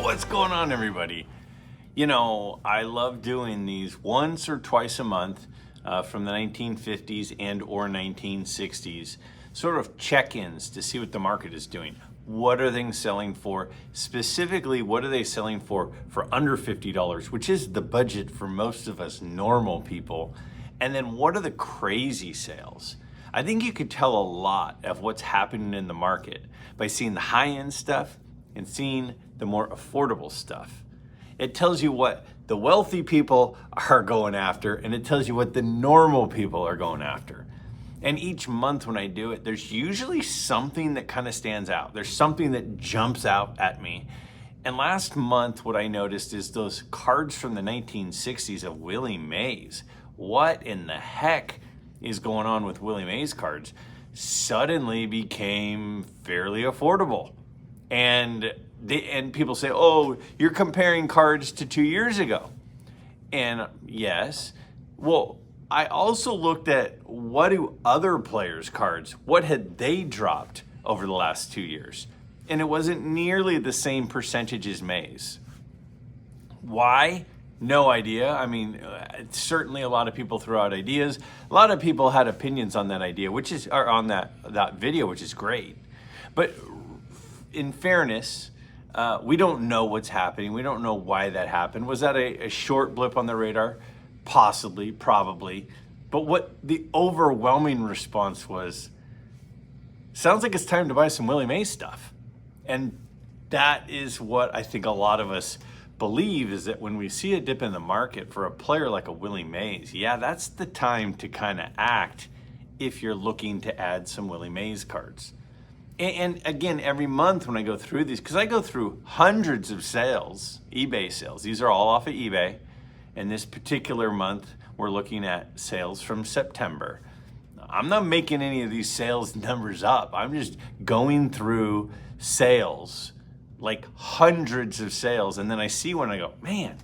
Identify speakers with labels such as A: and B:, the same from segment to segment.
A: What's going on, everybody? You know, I love doing these once or twice a month from the 1950s and or 1960s, sort of check-ins to see what the market is doing. What are things selling for? Specifically, what are they selling for under $50, which is the budget for most of us normal people? And then what are the crazy sales? I think you could tell a lot of what's happening in the market by seeing the high-end stuff and seeing the more affordable stuff. It tells you what the wealthy people are going after, and it tells you what the normal people are going after. And each month when I do it, there's usually something that kind of stands out. There's something that jumps out at me. And last month, what I noticed is those cards from the 1960s of Willie Mays. What in the heck is going on with Willie Mays cards? Suddenly became fairly affordable. And people say, oh, you're comparing cards to 2 years ago. And yes, well, I also looked at what do other players' cards, what had they dropped over the last 2 years? And it wasn't nearly the same percentage as Mays. Why? No idea. I mean, certainly a lot of people throw out ideas. A lot of people had opinions on that idea, or on that video, which is great. But in fairness, we don't know what's happening. We don't know why that happened. Was that a short blip on the radar? Possibly, probably. But what the overwhelming response was, sounds like it's time to buy some Willie Mays stuff. And that is what I think a lot of us believe, is that when we see a dip in the market for a player like a Willie Mays, yeah, that's the time to kind of act if you're looking to add some Willie Mays cards. And again, every month when I go through these, because I go through hundreds of sales, eBay sales, these are all off of eBay. And this particular month, we're looking at sales from September. I'm not making any of these sales numbers up. I'm just going through sales, like hundreds of sales. And then I see one, I go, man,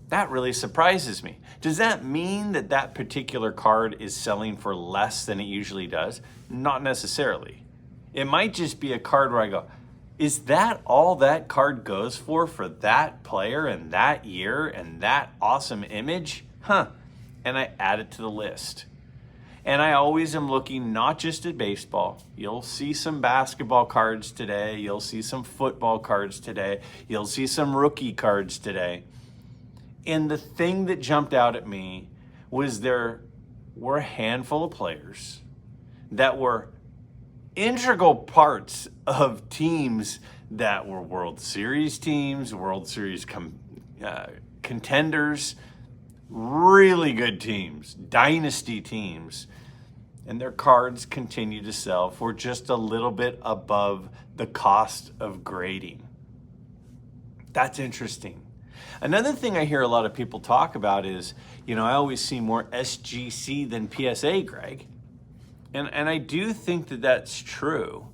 A: that really surprises me. Does that mean that that particular card is selling for less than it usually does? Not necessarily. It might just be a card where I go, is that all that card goes for that player and that year and that awesome image? Huh. And I add it to the list. And I always am looking not just at baseball. You'll see some basketball cards today. You'll see some football cards today. You'll see some rookie cards today. And the thing that jumped out at me was there were a handful of players that were integral parts of teams that were World Series teams, World Series contenders, really good teams, dynasty teams, and their cards continue to sell for just a little bit above the cost of grading. That's interesting. Another thing I hear a lot of people talk about is, I always see more SGC than PSA, Greg. And I do think that that's true.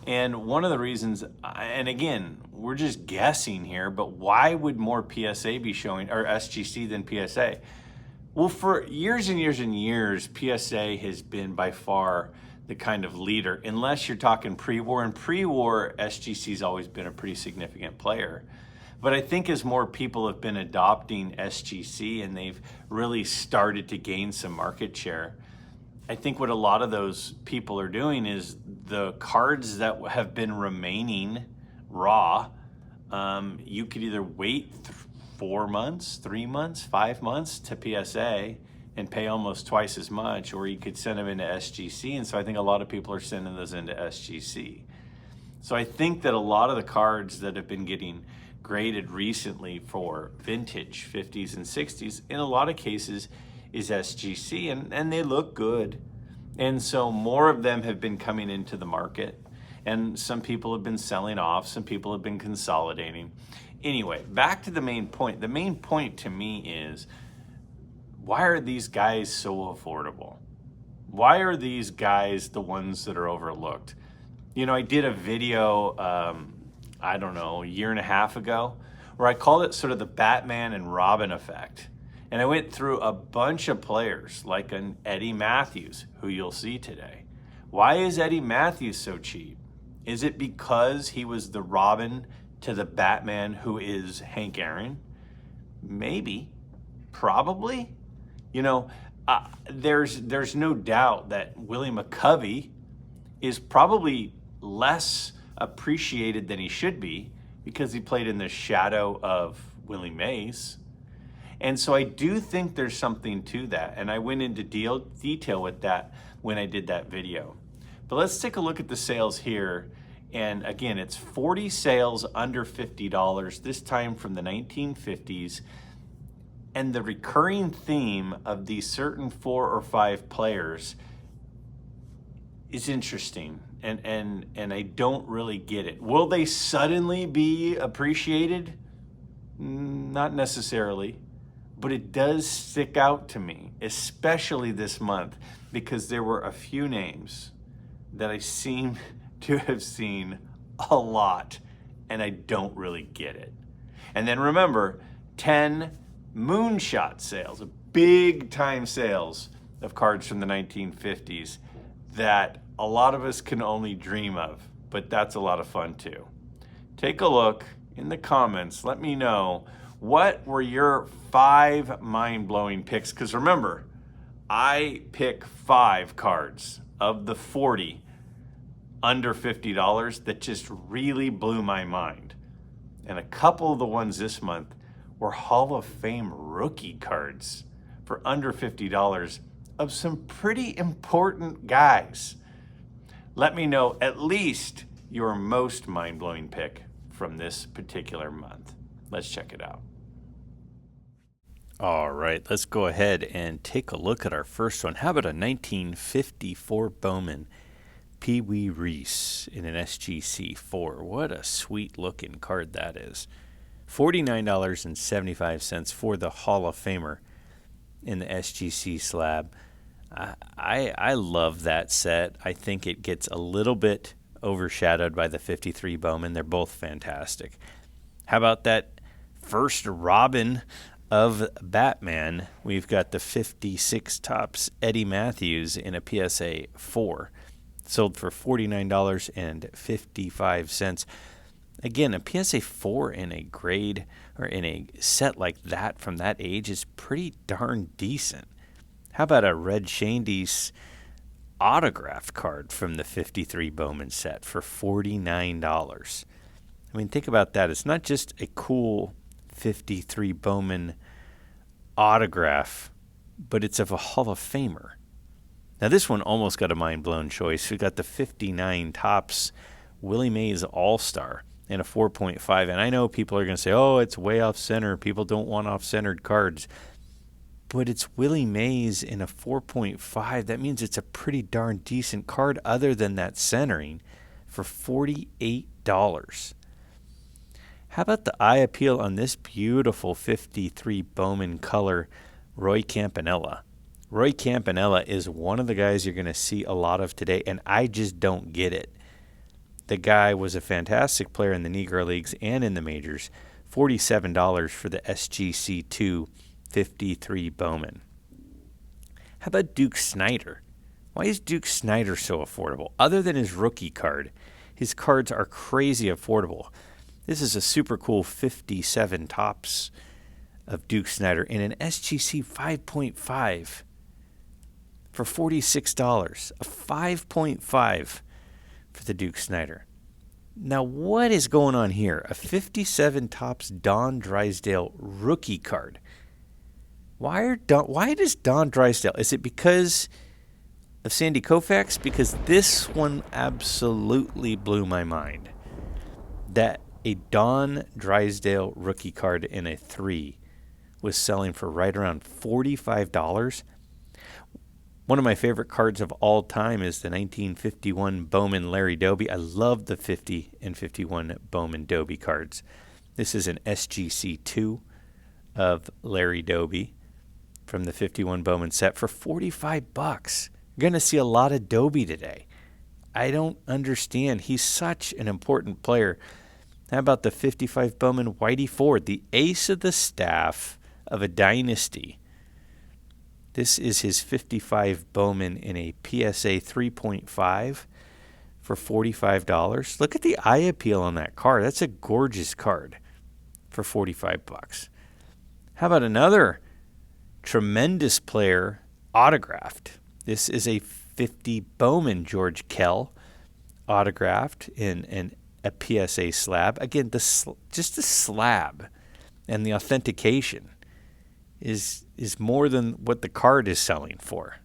A: And one of the reasons, and again, we're just guessing here, but why would more PSA be showing, or SGC than PSA? Well, for years and years and years, PSA has been by far the kind of leader, unless you're talking pre-war. And pre-war, SGC's always been a pretty significant player. But I think as more people have been adopting SGC and they've really started to gain some market share, I think what a lot of those people are doing is the cards that have been remaining raw, you could either wait 4 months, 3 months, 5 months to PSA and pay almost twice as much, or you could send them into SGC. And so I think a lot of people are sending those into SGC. So I think that a lot of the cards that have been getting graded recently for vintage 50s and 60s, in a lot of cases, is SGC, and they look good. And so more of them have been coming into the market, and some people have been selling off, some people have been consolidating. Anyway, back to the main point. The main point to me is, why are these guys so affordable? Why are these guys the ones that are overlooked? I did a video, I don't know, a year and a half ago, where I called it sort of the Batman and Robin effect. And I went through a bunch of players like an Eddie Matthews, who you'll see today. Why is Eddie Matthews so cheap? Is it because he was the Robin to the Batman who is Hank Aaron? Maybe, probably. You know, there's no doubt that Willie McCovey is probably less appreciated than he should be because he played in the shadow of Willie Mays. And so I do think there's something to that. And I went into detail with that when I did that video. But let's take a look at the sales here. And again, it's 40 sales under $50, this time from the 1950s. And the recurring theme of these certain 4 or 5 players is interesting. And I don't really get it. Will they suddenly be appreciated? Not necessarily. But it does stick out to me, especially this month, because there were a few names that I seem to have seen a lot, and I don't really get it. And then remember, 10 moonshot sales, big time sales of cards from the 1950s that a lot of us can only dream of, but that's a lot of fun too. Take a look in the comments. Let me know, what were your 5 mind-blowing picks? Because remember, I pick 5 cards of the 40 under $50 that just really blew my mind. And a couple of the ones this month were Hall of Fame rookie cards for under $50 of some pretty important guys. Let me know at least your most mind-blowing pick from this particular month. Let's check it out. All right, let's go ahead and take a look at our first one. How about a 1954 Bowman Pee Wee Reese in an SGC4? What a sweet looking card that is. $49.75 for the Hall of Famer in the SGC slab. I love that set. I think it gets a little bit overshadowed by the 53 Bowman. They're both fantastic. How about that first Robin of Batman? We've got the 56 Topps Eddie Matthews in a PSA 4. Sold for $49.55. Again, a PSA 4 in a grade or in a set like that from that age is pretty darn decent. How about a Red Shandy's autographed card from the 53 Bowman set for $49? I mean, think about that. It's not just a cool 53 Bowman autograph, but it's of a Hall of Famer. Now, this one almost got a mind-blown choice. We got the 59 Topps Willie Mays All-Star in a 4.5. And I know people are going to say, oh, it's way off-center. People don't want off-centered cards. But it's Willie Mays in a 4.5. That means it's a pretty darn decent card other than that centering for $48. How about the eye appeal on this beautiful 53 Bowman color Roy Campanella? Roy Campanella is one of the guys you're going to see a lot of today, and I just don't get it. The guy was a fantastic player in the Negro Leagues and in the majors. $47 for the SGC2 53 Bowman. How about Duke Snider? Why is Duke Snider so affordable? Other than his rookie card, his cards are crazy affordable. This is a super cool 57 Topps of Duke Snider in an SGC 5.5 for $46. A 5.5 for the Duke Snider. Now, what is going on here? A 57 Topps Don Drysdale rookie card. Why does Don Drysdale? Is it because of Sandy Koufax? Because this one absolutely blew my mind. That a Don Drysdale rookie card in a 3 was selling for right around $45. One of my favorite cards of all time is the 1951 Bowman Larry Doby. I love the 50 and 51 Bowman Doby cards. This is an SGC2 of Larry Doby from the 51 Bowman set for $45. You're going to see a lot of Doby today. I don't understand. He's such an important player. How about the 55 Bowman Whitey Ford, the ace of the staff of a dynasty? This is his 55 Bowman in a PSA 3.5
B: for $45. Look at the eye appeal on that card. That's a gorgeous card for $45. How about another tremendous player autographed? This is a 50 Bowman George Kell autographed in a PSA slab. Again, just the slab and the authentication is more than what the card is selling for.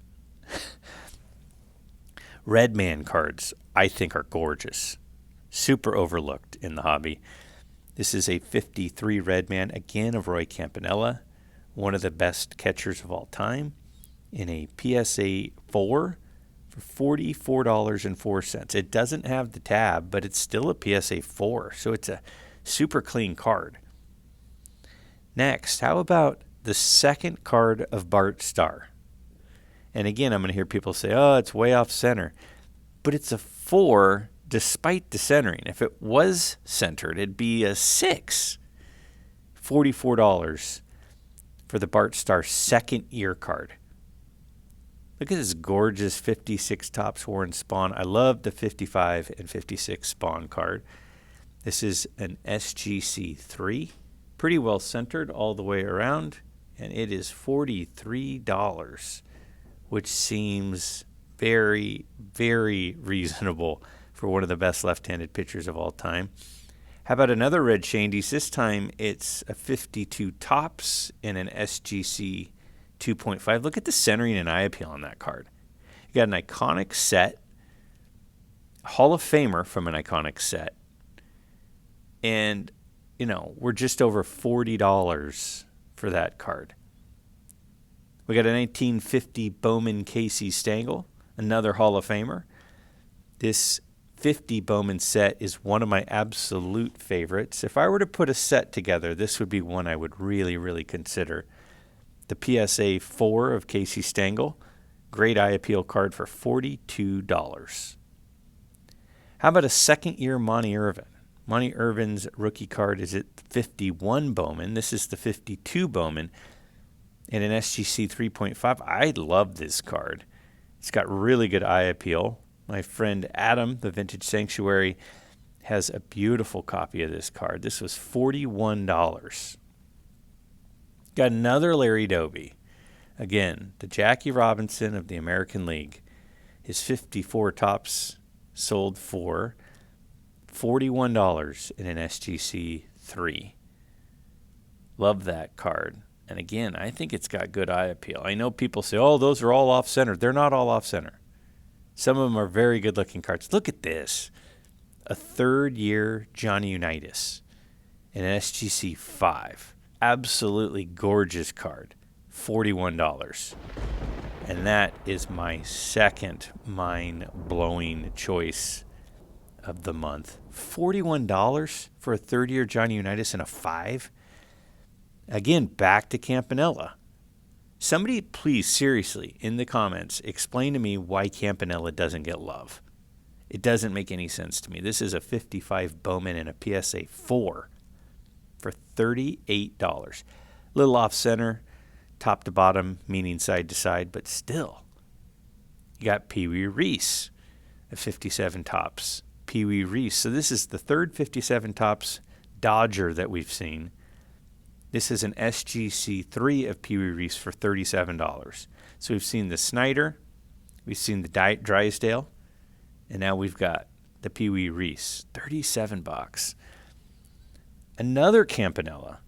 B: Redman cards, I think, are gorgeous. Super overlooked in the hobby. This is a 53 Redman, again, of Roy Campanella, one of the best catchers of all time, in a PSA 4 for $44.04. It doesn't have the tab, but it's still a PSA 4, so it's a super clean card. Next, how about the second card of Bart Starr? And again, I'm going to hear people say, oh, it's way off center. But it's a 4 despite the centering. If it was centered, it'd be a 6. $44 for the Bart Starr second year card. Look at this gorgeous 56 Topps Warren Spawn. I love the 55 and 56 Spawn card. This is an SGC 3. Pretty well centered all the way around. And it is $43, which seems very, very reasonable for one of the best left-handed pitchers of all time. How about another red Shandies? This time it's a 52 Topps in an SGC 2.5. Look at the centering and eye appeal on that card. You got an iconic set, Hall of Famer from an iconic set, and, we're just over $40 for that card. We got a 1950 Bowman Casey Stengel, another Hall of Famer. This 50 Bowman set is one of my absolute favorites. If I were to put a set together, this would be one I would really, really consider. The PSA 4 of Casey Stengel, great eye appeal card for $42. How about a second year Monty Irvin? Monty Irvin's rookie card is at 51 Bowman. This is the 52 Bowman in an SGC 3.5. I love this card. It's got really good eye appeal. My friend Adam, the Vintage Sanctuary, has a beautiful copy of this card. This was $41. Got another Larry Doby. Again, the Jackie Robinson of the American League. His 54 Topps sold for $41 in an SGC 3. Love that card. And again, I think it's got good eye appeal. I know people say, oh, those are all off-center. They're not all off-center. Some of them are very good-looking cards. Look at this. A third-year Johnny Unitas in an SGC 5. Absolutely gorgeous card. $41. And that is my second mind-blowing choice of the month. $41 for a third-year Johnny Unitas in a 5? Again, back to Campanella. Somebody please, seriously, in the comments, explain to me why Campanella doesn't get love. It doesn't make any sense to me. This is a 55 Bowman and a PSA 4 for $38. Little off-center, top to bottom, meaning side to side, but still. You got Pee Wee Reese, a 57 Topps. Pee Wee Reese. So this is the third 57 Topps Dodger that we've seen. This is an SGC 3 of Pee Wee Reese for $37. So we've seen the Snider, we've seen the Drysdale, and now we've got the Pee Wee Reese, $37. Another Campanella.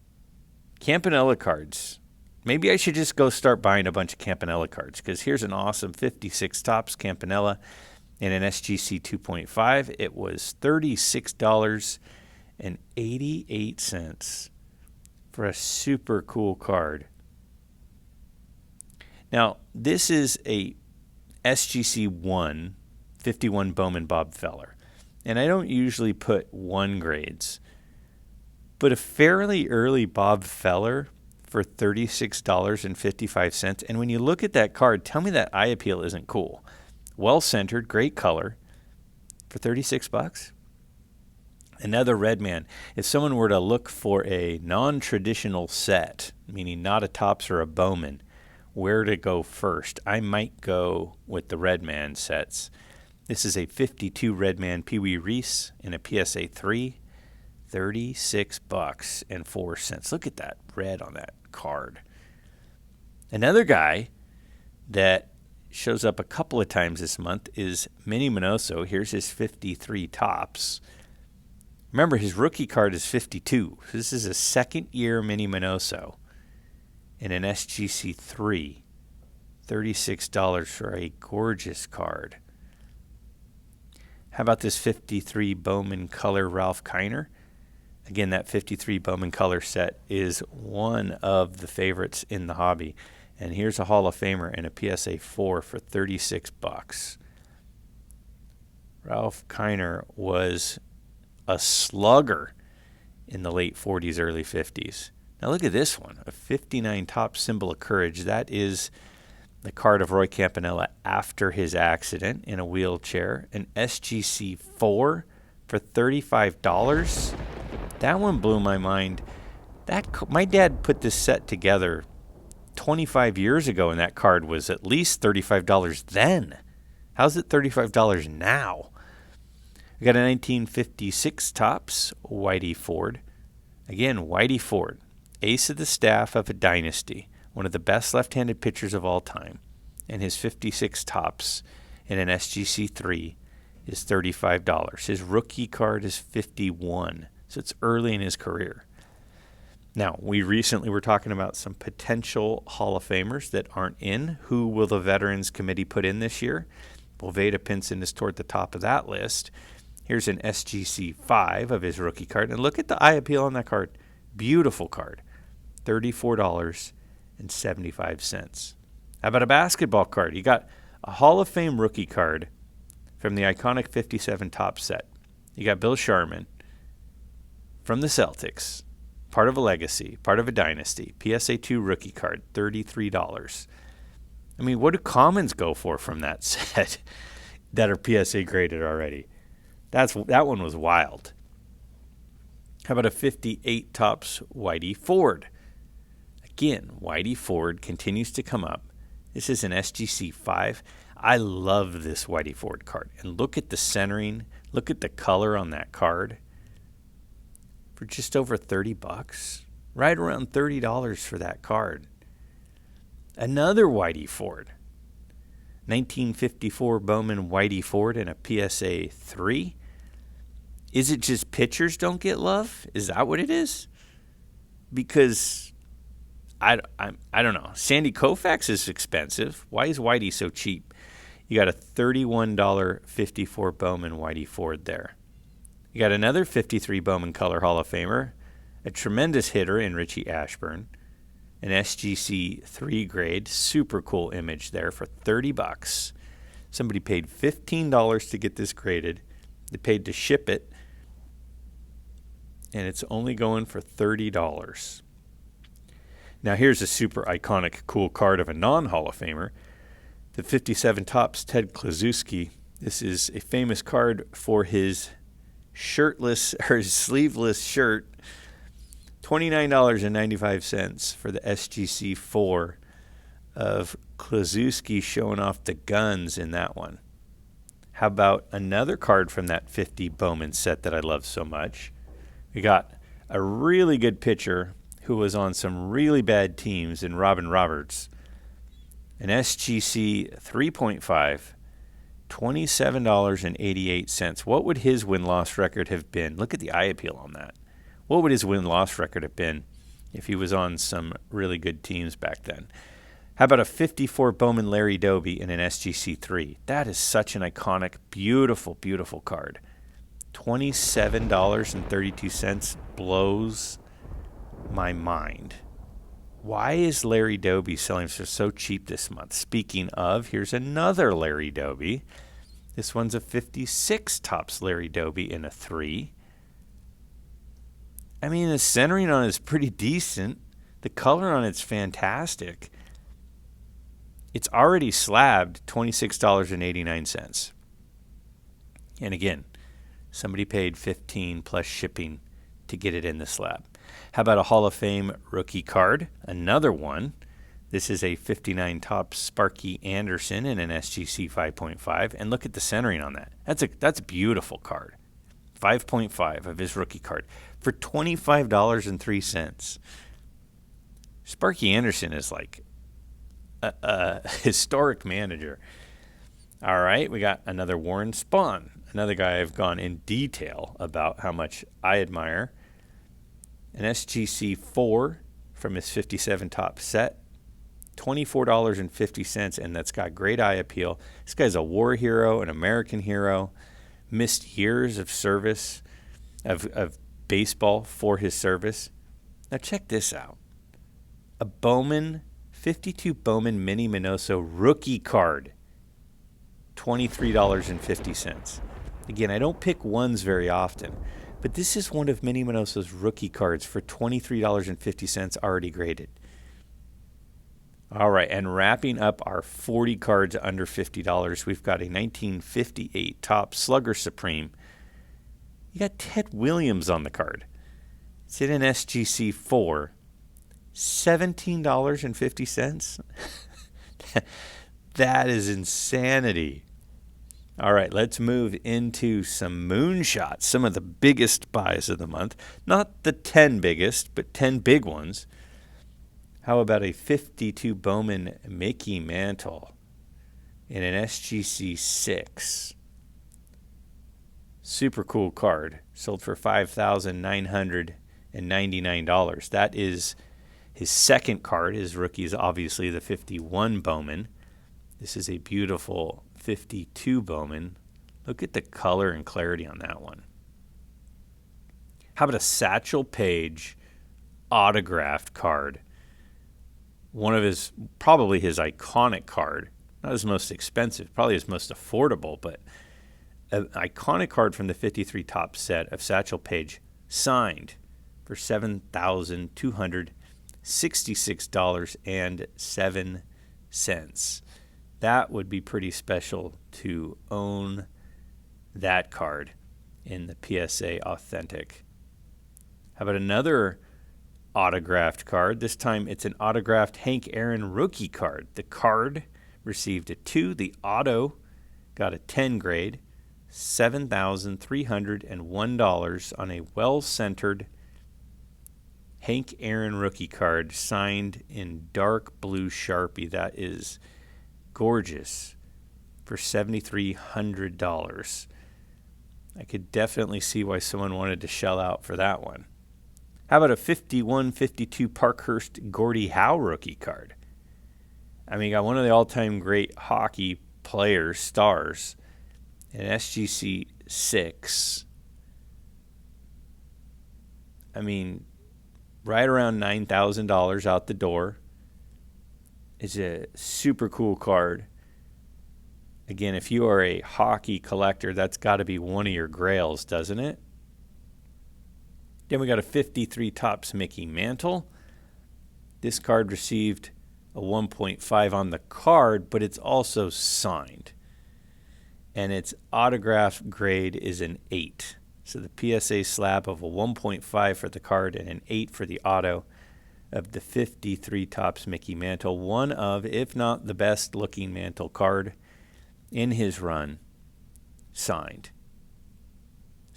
B: Campanella cards. Maybe I should just go start buying a bunch of Campanella cards, because here's an awesome 56 Topps Campanella in an SGC 2.5. It was $36.88 for a super cool card. Now, this is a SGC 1 51 Bowman Bob Feller. And I don't usually put 1 grades, but a fairly early Bob Feller for $36.55. And when you look at that card, tell me that eye appeal isn't cool. Well-centered, great color for $36. Another Redman. If someone were to look for a non-traditional set, meaning not a Topps or a Bowman, where to go first, I might go with the Redman sets. This is a 52 Redman Pee Wee Reese in a PSA 3, $36.04. Look at that red on that card. Another guy that shows up a couple of times this month is Minnie Minoso. Here's his 53 Topps. Remember, his rookie card is 52. So this is a second-year Minnie Minoso in an SGC 3. $36 for a gorgeous card. How about this 53 Bowman Color Ralph Kiner? Again, that 53 Bowman Color set is one of the favorites in the hobby. And here's a Hall of Famer in a PSA 4 for $36. Ralph Kiner was a slugger in the late 40s, early 50s. Now look at this one, a 59 Topps Symbol of Courage. That is the card of Roy Campanella after his accident in a wheelchair. An SGC 4 for $35. That one blew my mind. My dad put this set together 25 years ago, and that card was at least $35 then. How's it $35 now? We got a 1956 Topps Whitey Ford. Again, Whitey Ford, ace of the staff of a dynasty, one of the best left-handed pitchers of all time. And his 56 Topps in an SGC 3 is $35. His rookie card is $51, so it's early in his career. Now, we recently were talking about some potential Hall of Famers that aren't in. Who will the Veterans Committee put in this year? Well, Veda Pinson is toward the top of that list. Here's an SGC 5 of his rookie card. And look at the eye appeal on that card. Beautiful card. $34.75. How about a basketball card? You got a Hall of Fame rookie card from the iconic 57 Topps set. You got Bill Sharman from the Celtics. Part of a legacy, part of a dynasty. PSA 2 rookie card, $33. I mean, what do commons go for from that set that are PSA graded already? That one was wild. How about a 58 Topps Whitey Ford? Again, Whitey Ford continues to come up. This is an SGC 5. I love this Whitey Ford card. And look at the centering. Look at the color on that card. For just over $30, right around $30 for that card. Another Whitey Ford, 1954 Bowman Whitey Ford in a PSA 3. Is it just pitchers don't get love? Is that what it is? Because I don't know. Sandy Koufax is expensive. Why is Whitey so cheap? You got a $31.54 Bowman Whitey Ford there. You got another 53 Bowman Color Hall of Famer, a tremendous hitter in Richie Ashburn, an SGC 3 grade, super cool image there for $30. Somebody paid $15 to get this graded. They paid to ship it, and it's only going for $30. Now here's a super iconic, cool card of a non-Hall of Famer, the 57 Topps Ted Kluszewski. This is a famous card for his shirtless or sleeveless shirt, $29.95 for the SGC 4 of Kluszewski showing off the guns in that one. How about another card from that 50 Bowman set that I love so much? We got a really good pitcher who was on some really bad teams in Robin Roberts, an SGC 3.5, $27.88. What would his win-loss record have been? Look at the eye appeal on that. What would his win-loss record have been if he was on some really good teams back then? How about a 54 Bowman Larry Doby in an SGC 3? That is such an iconic, beautiful, beautiful card. $27.32 blows my mind. Why is Larry Doby selling for so cheap this month? Speaking of, here's another Larry Doby. This one's a 56 Topps Larry Doby in a 3. I mean, the centering on it is pretty decent. The color on it's fantastic. It's already slabbed $26.89. And again, somebody paid $15 plus shipping to get it in the slab. How about a Hall of Fame rookie card? Another one. This is a 59 Topps Sparky Anderson in an SGC 5.5. And look at the centering on that. That's a beautiful card. 5.5 of his rookie card for $25.03. Sparky Anderson is like a historic manager. All right, we got another Warren Spahn, another guy I've gone in detail about how much I admire. An SGC 4 from his 57 Topps set, $24.50, and that's got great eye appeal. This guy's a war hero, an American hero, missed years of service, of baseball for his service. Now check this out. A Bowman, 52 Bowman Mini Minoso rookie card, $23.50. Again, I don't pick ones very often, but this is one of Mini Minoso's rookie cards for $23.50 already graded. All right, and wrapping up our 40 cards under $50, we've got a 1958 Topps Slugger Supreme. You got Ted Williams on the card. It's in an SGC 4, $17.50. That is insanity. All right, let's move into some moonshots, some of the biggest buys of the month. Not the 10 biggest, but 10 big ones. How about a 52 Bowman Mickey Mantle in an SGC 6? Super cool card. Sold for $5,999. That is his second card. His rookie is obviously the 51 Bowman. This is a beautiful 52 Bowman. Look at the color and clarity on that one. How about a Satchel Paige autographed card? One of his, probably his iconic card. Not his most expensive, probably his most affordable, but an iconic card from the 53 Topps set of Satchel Paige, signed for $7,266.07. That would be pretty special to own that card in the PSA Authentic. How about another autographed card? This time it's an autographed Hank Aaron rookie card. The card received a 2. The auto got a 10 grade, $7,301 on a well-centered Hank Aaron rookie card signed in dark blue Sharpie. That is gorgeous for $7,300. I could definitely see why someone wanted to shell out for that one. How about a 51-52 Parkhurst Gordie Howe rookie card? I mean, you got one of the all-time great hockey players, stars, an SGC 6. I mean, right around $9,000 out the door. It's a super cool card. Again, if you are a hockey collector, that's got to be one of your grails, doesn't it? Then we got a 53 Topps Mickey Mantle. This card received a 1.5 on the card, but it's also signed. And its autograph grade is an 8. So the PSA slab of a 1.5 for the card and an 8 for the auto of the 53 Topps Mickey Mantle. One of, if not the best looking Mantle card in his run, signed.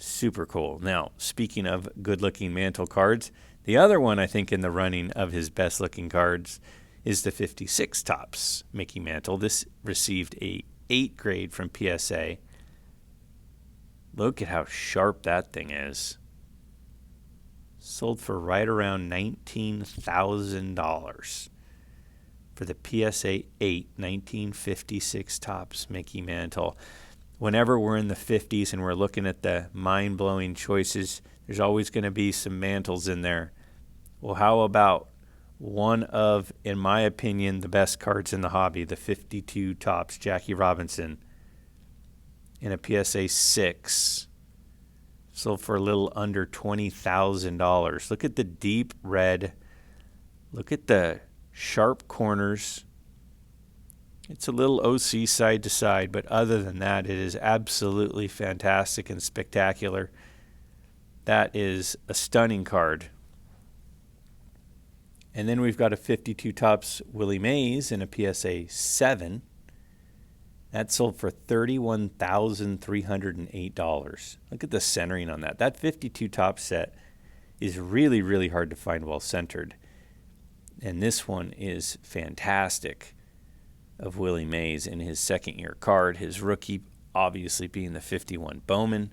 B: Super cool. Now, speaking of good-looking Mantle cards, the other one I think in the running of his best-looking cards is the 56 Topps Mickey Mantle. This received a 8 grade from PSA. Look at how sharp that thing is. Sold for right around $19,000 for the PSA 8 1956 Topps Mickey Mantle. Whenever we're in the 50s and we're looking at the mind-blowing choices, there's always going to be some Mantles in there. Well, how about one of, in my opinion, the best cards in the hobby, the 52 Topps Jackie Robinson in a PSA 6. Sold for a little under $20,000. Look at the deep red. Look at the sharp corners. It's a little OC side to side, but other than that, it is absolutely fantastic and spectacular. That is a stunning card. And then we've got a 52 Topps Willie Mays in a PSA 7. That sold for $31,308. Look at the centering on that. That 52 Topps set is really, really hard to find well centered. And this one is fantastic of Willie Mays in his second year card. His rookie obviously being the 51 Bowman,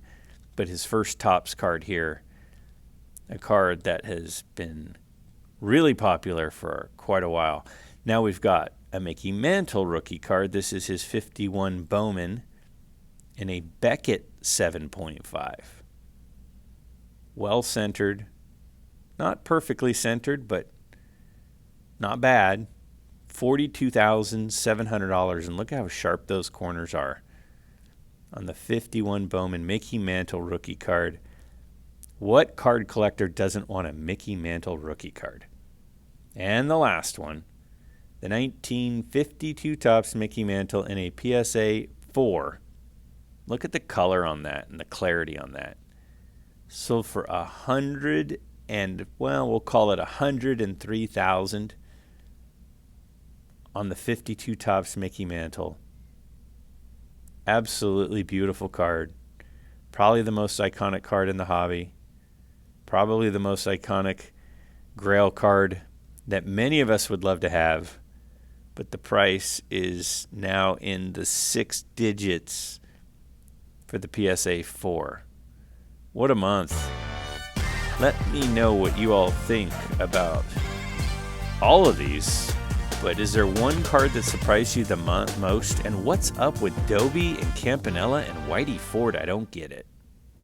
B: but his first Topps card here, a card that has been really popular for quite a while. Now we've got a Mickey Mantle rookie card. This is his 51 Bowman in a Beckett 7.5. Well centered. Not perfectly centered, but not bad. $42,700. And look how sharp those corners are on the 51 Bowman Mickey Mantle rookie card. What card collector doesn't want a Mickey Mantle rookie card? And the last one, the 1952 Topps Mickey Mantle in a PSA 4. Look at the color on that and the clarity on that. Sold for we'll call it $103,000 on the 52 Topps Mickey Mantle. Absolutely beautiful card. Probably the most iconic card in the hobby. Probably the most iconic Grail card that many of us would love to have, but the price is now in the 6 digits for the PSA 4. What a month. Let me know what you all think about all of these, but is there one card that surprised you the most? And what's up with Dobie and Campanella and Whitey Ford? I don't get it.